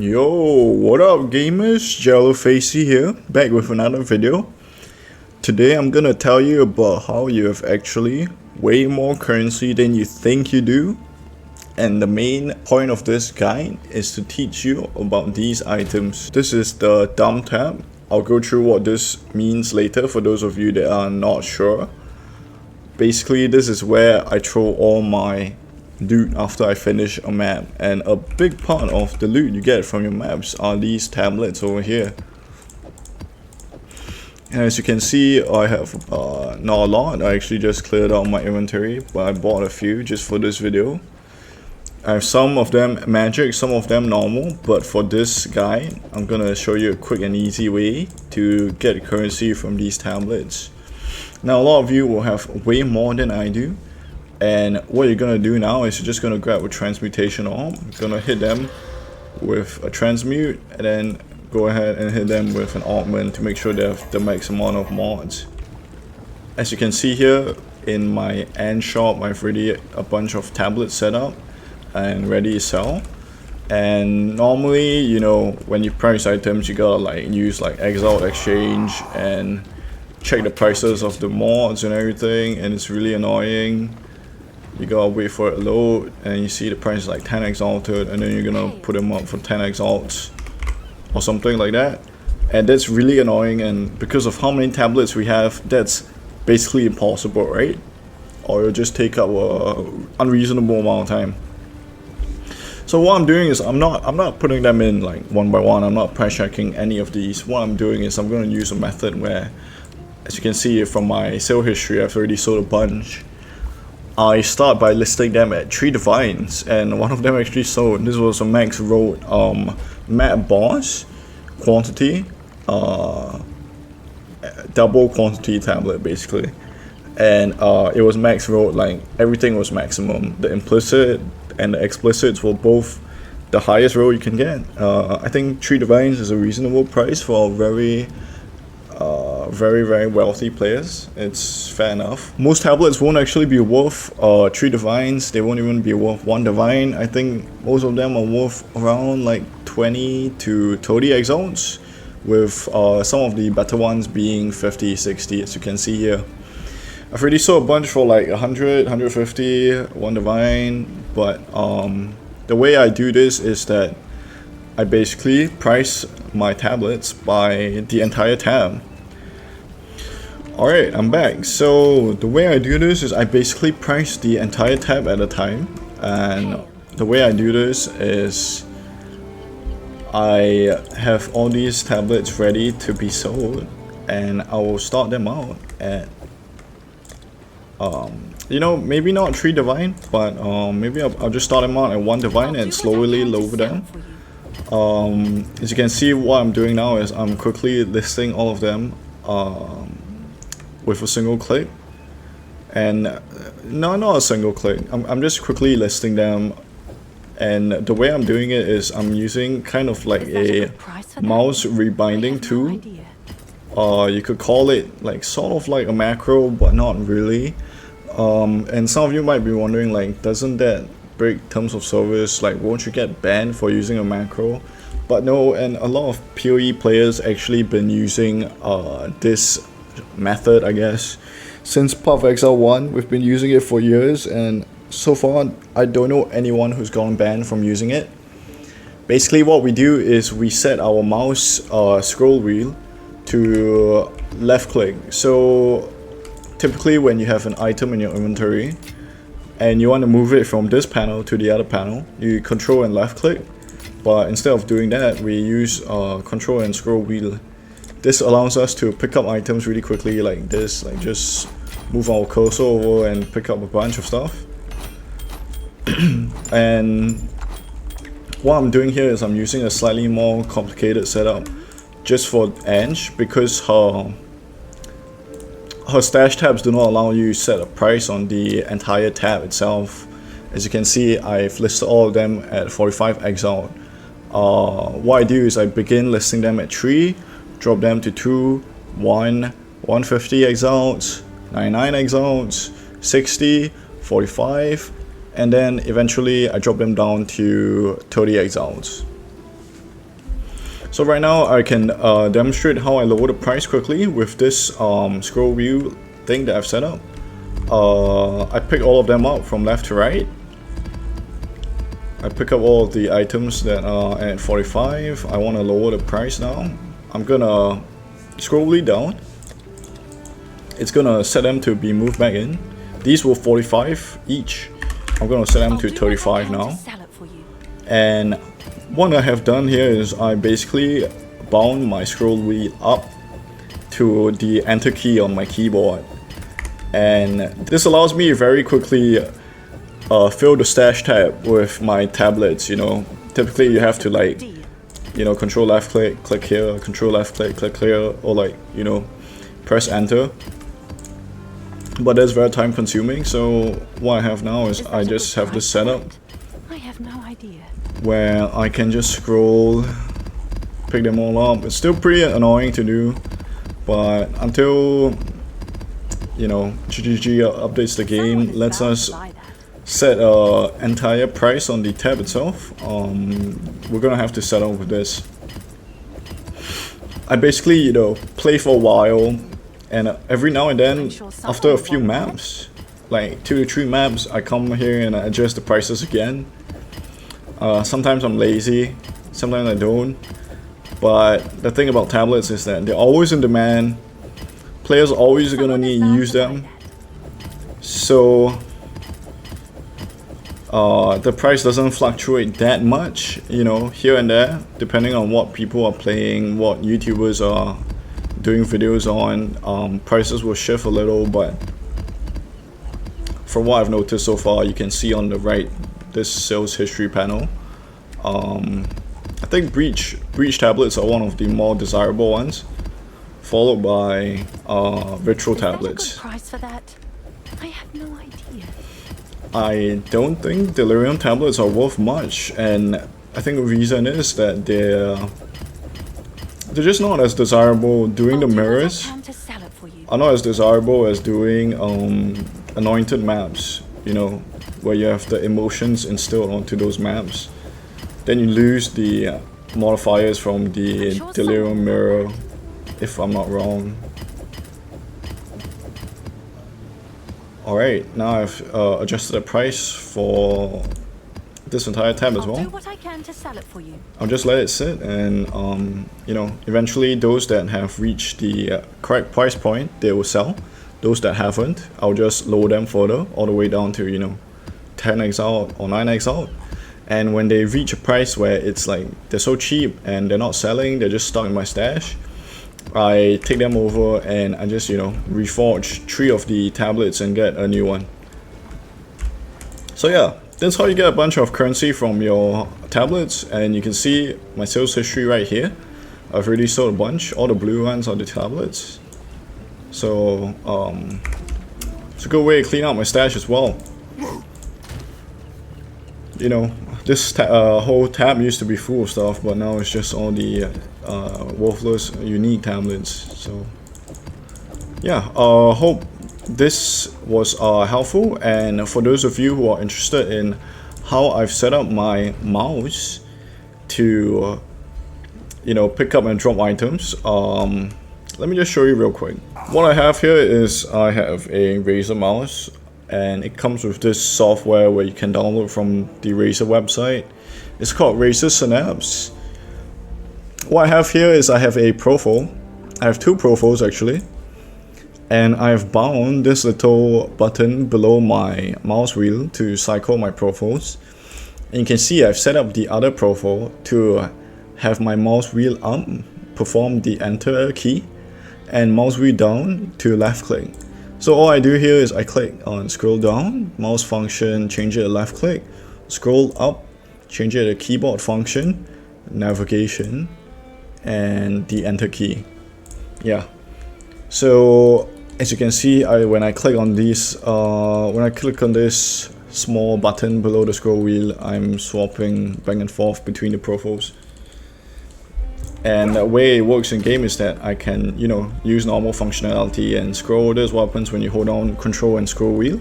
Yo, what up gamers? Jellofacey here, back with another video. Today I'm gonna tell you about how you have actually way more currency than you think you do. And the main point of this guide is to teach you about these items. This is the dump tab. I'll go through what this means later for those of you that are not sure. Basically, this is where I throw all my loot after I finish a map, and a big part of the loot you get from your maps are these tablets over here. And as you can see, I have not a lot. I actually just cleared out my inventory, but I bought a few just for this video. I have some of them magic, some of them normal, but for this guide I'm gonna show you a quick and easy way to get currency from these tablets. Now a lot of you will have way more than I do. And what you're gonna do now is you're just gonna grab a transmutation orb, gonna hit them with a transmute, and then go ahead and hit them with an augment to make sure they have the max amount of mods. As you can see here in my end shop, I've already a bunch of tablets set up and ready to sell. And normally, you know, when you price items, you gotta like use like Exile Exchange and check the prices of the mods and everything, and it's really annoying. You gotta wait for it to load, and you see the price is like 10 exalted, and then you're gonna put them up for 10 exalts or something like that, and that's really annoying. And because of how many tablets we have, that's basically impossible, right? Or it'll just take up a unreasonable amount of time. So what I'm doing is I'm not putting them in like one by one. I'm not price checking any of these. What I'm doing is I'm gonna use a method where, as you can see from my sale history, I've already sold a bunch. I start by listing them at 3 divines, and one of them actually sold. This was a max road map boss quantity, double quantity tablet basically, and it was max road, like everything was maximum. The implicit and the explicits were both the highest road you can get. I think 3 divines is a reasonable price for a very wealthy players. It's fair enough. Most tablets won't actually be worth 3 divines. They won't even be worth 1 divine. I think most of them are worth around like 20 to 30 exalts, with some of the better ones being 50, 60, as you can see here. I've already sold a bunch for like 100, 150, 1 divine, but the way I do this is that I basically price my tablets by the entire tab. Alright, I'm back. So the way I do this is I basically price the entire tab at a time, and the way I do this is I have all these tablets ready to be sold, and I will start them out at you know, maybe not 3 divine, but maybe I'll just start them out at 1 divine and slowly lower them. As you can see, what I'm doing now is I'm quickly listing all of them with a single click, and no, not a single click. I'm just quickly listing them, and the way I'm doing it is I'm using kind of like a mouse rebinding tool. You could call it like sort of like a macro, but not really. And some of you might be wondering, like, doesn't that break terms of service? Like, won't you get banned for using a macro? But no, and a lot of PoE players actually been using this method, I guess, since Path of Exile 1. We've been using it for years, and so far I don't know anyone who's gone banned from using it. Basically what we do is we set our mouse scroll wheel to left click. So typically when you have an item in your inventory and you want to move it from this panel to the other panel, you control and left click, but instead of doing that we use control and scroll wheel. This allows us to pick up items really quickly, like this, like just move our cursor over and pick up a bunch of stuff. And what I'm doing here is I'm using a slightly more complicated setup just for Ange, because her stash tabs do not allow you to set a price on the entire tab itself. As you can see, I've listed all of them at 45 exalt. What I do is I begin listing them at 3, drop them to 2, 1, 150 exalts, 99 exalts, 60, 45, and then eventually I drop them down to 30 exalts. So right now I can demonstrate how I lower the price quickly with this scroll wheel thing that I've set up. I pick all of them up from left to right. I pick up all of the items that are at 45. I want to lower the price now. I'm gonna scroll wheel down. It's gonna set them to be moved back in. These were 45 each. I'm gonna set them to 35 now. And what I have done here is I basically bound my scroll wheel up to the enter key on my keyboard. And this allows me to very quickly fill the stash tab with my tablets, you know. Typically you have to like, you know, control left click, click here, control left click, click here, or like, you know, press enter. But that's very time consuming, so what I have now is I just have this setup. I have no idea. Where I can just scroll, pick them all up. It's still pretty annoying to do, but until, you know, GGG updates the game, lets us set an entire price on the tab itself, we're gonna have to settle with this. I basically, you know, play for a while, and every now and then, after a few maps, like 2 to 3 maps, I come here and I adjust the prices again. Sometimes I'm lazy, sometimes I don't. But the thing about tablets is that they're always in demand. Players are always gonna need to use them. So the price doesn't fluctuate that much, you know, here and there, depending on what people are playing, what YouTubers are doing videos on. Prices will shift a little, but from what I've noticed so far, you can see on the right this sales history panel. I think breach tablets are one of the more desirable ones, followed by virtual tablets. Is that a good price for that? I have no idea. I don't think Delirium tablets are worth much, and I think the reason is that they're just not as desirable. Doing the mirrors are not as desirable as doing anointed maps, you know, where you have the emotions instilled onto those maps. Then you lose the modifiers from the Delirium mirror, if I'm not wrong. Alright, now I've adjusted the price for this entire tab as well. I'll do what I can to sell it for you. I'll just let it sit, and you know, eventually those that have reached the correct price point, they will sell. Those that haven't, I'll just lower them further, all the way down to, you know, 10x out or 9x out. And when they reach a price where it's like they're so cheap and they're not selling, they're just stuck in my stash, I take them over and I just, you know, reforge 3 of the tablets and get a new one. So yeah, that's how you get a bunch of currency from your tablets, and you can see my sales history right here. I've already sold a bunch. All the blue ones are the tablets. So it's a good way to clean out my stash as well. You know, this whole tab used to be full of stuff, but now it's just all the worthless unique tablets. So yeah, hope this was helpful, and for those of you who are interested in how I've set up my mouse to you know, pick up and drop items, let me just show you real quick. What I have here is I have a Razer mouse, and it comes with this software where you can download from the Razer website. It's called Razer Synapse. What I have here is I have a profile. I have 2 profiles actually, and I've bound this little button below my mouse wheel to cycle my profiles. And you can see I've set up the other profile to have my mouse wheel up, perform the enter key, and mouse wheel down to left click. So all I do here is I click on scroll down, mouse function, change it to left click, scroll up, change it to keyboard function, navigation, and the enter key. Yeah. So as you can see, when I click on these, when I click on this small button below the scroll wheel, I'm swapping back and forth between the profiles. And the way it works in game is that I can, you know, use normal functionality and scroll. This is what happens when you hold down control and scroll wheel.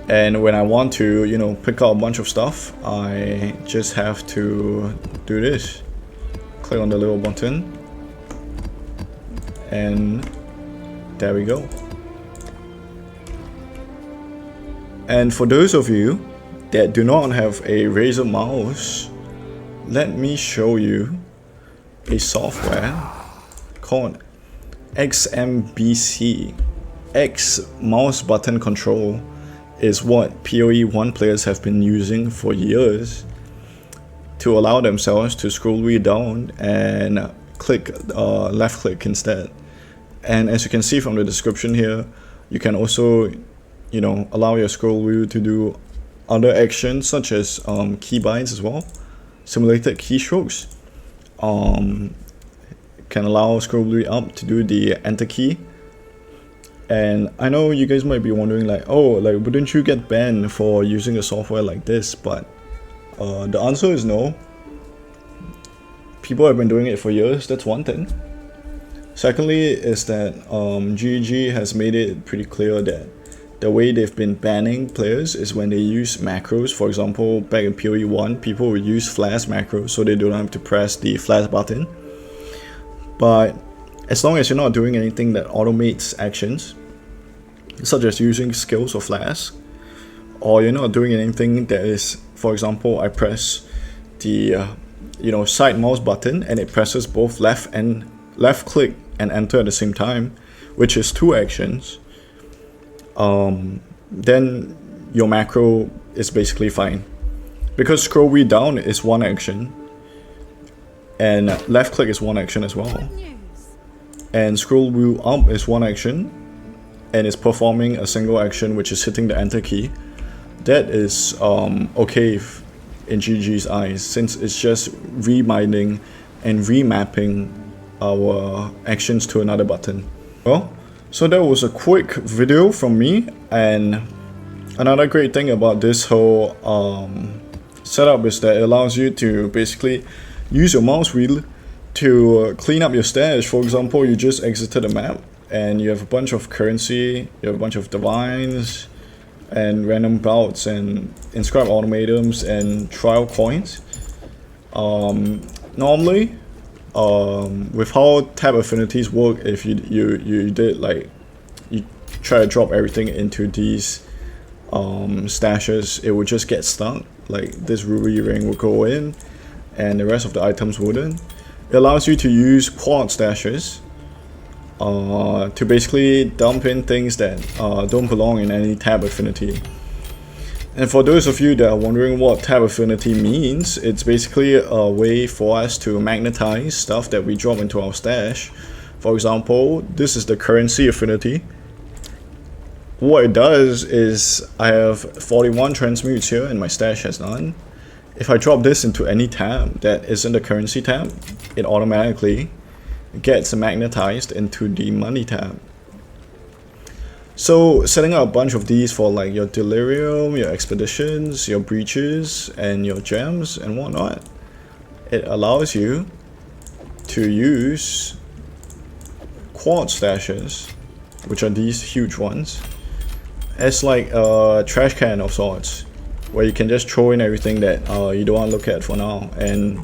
And when I want to, you know, pick up a bunch of stuff, I just have to do this. click on the little button, and there we go. And for those of you that do not have a Razer mouse, let me show you a software called XMBC. X mouse button control is what PoE 1 players have been using for years to allow themselves to scroll wheel down and click left click instead. And as you can see from the description here, you can also, you know, allow your scroll wheel to do other actions such as keybinds as well, simulated keystrokes. Can allow scroll wheel up to do the enter key. And I know you guys might be wondering like, oh, like wouldn't you get banned for using a software like this? But the answer is no. People have been doing it for years, that's one thing. Secondly is that GG has made it pretty clear that the way they've been banning players is when they use macros. For example, back in PoE 1, people would use flash macros so they don't have to press the flash button. But as long as you're not doing anything that automates actions, such as using skills or flash, or you're not doing anything that is, for example, I press the side mouse button and it presses both left click and enter at the same time, which is 2 actions, then your macro is basically fine. Because scroll wheel down is 1 action, and left click is 1 action as well. And scroll wheel up is 1 action, and it's performing a single action, which is hitting the enter key. That is okay in GG's eyes, since it's just reminding and remapping our actions to another button. Well, so that was a quick video from me, and another great thing about this whole setup is that it allows you to basically use your mouse wheel to clean up your stash. For example, you just exited a map and you have a bunch of currency, you have a bunch of divines and random bouts and inscribed automatums and trial coins. Normally, with how tab affinities work, if you did like, you try to drop everything into these stashes, it would just get stuck. Like this ruby ring would go in and the rest of the items wouldn't. It allows you to use quad stashes to basically dump in things that don't belong in any tab affinity. And for those of you that are wondering what tab affinity means, it's basically a way for us to magnetize stuff that we drop into our stash. For example, this is the currency affinity. What it does is I have 41 transmutes here and my stash has none. If I drop this into any tab that isn't the currency tab, it automatically gets magnetized into the money tab. So setting up a bunch of these for like your delirium, your expeditions, your breaches, and your gems and whatnot, it allows you to use quad stashes, which are these huge ones, as like a trash can of sorts, where you can just throw in everything that you don't want to look at for now, and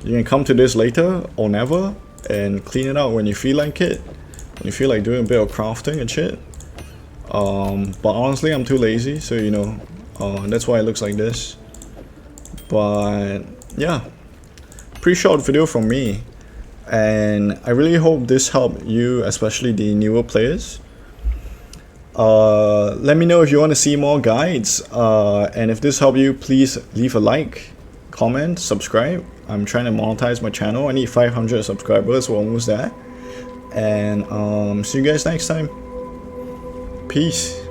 you can come to this later or never and clean it out when you feel like it, when you feel like doing a bit of crafting and shit. But honestly, I'm too lazy, so you know, that's why it looks like this. But yeah, pretty short video from me, and I really hope this helped you, especially the newer players. Let me know if you want to see more guides, and if this helped you, please leave a like, comment, subscribe. I'm trying to monetize my channel. I need 500 subscribers, we're almost there. And see you guys next time. Peace.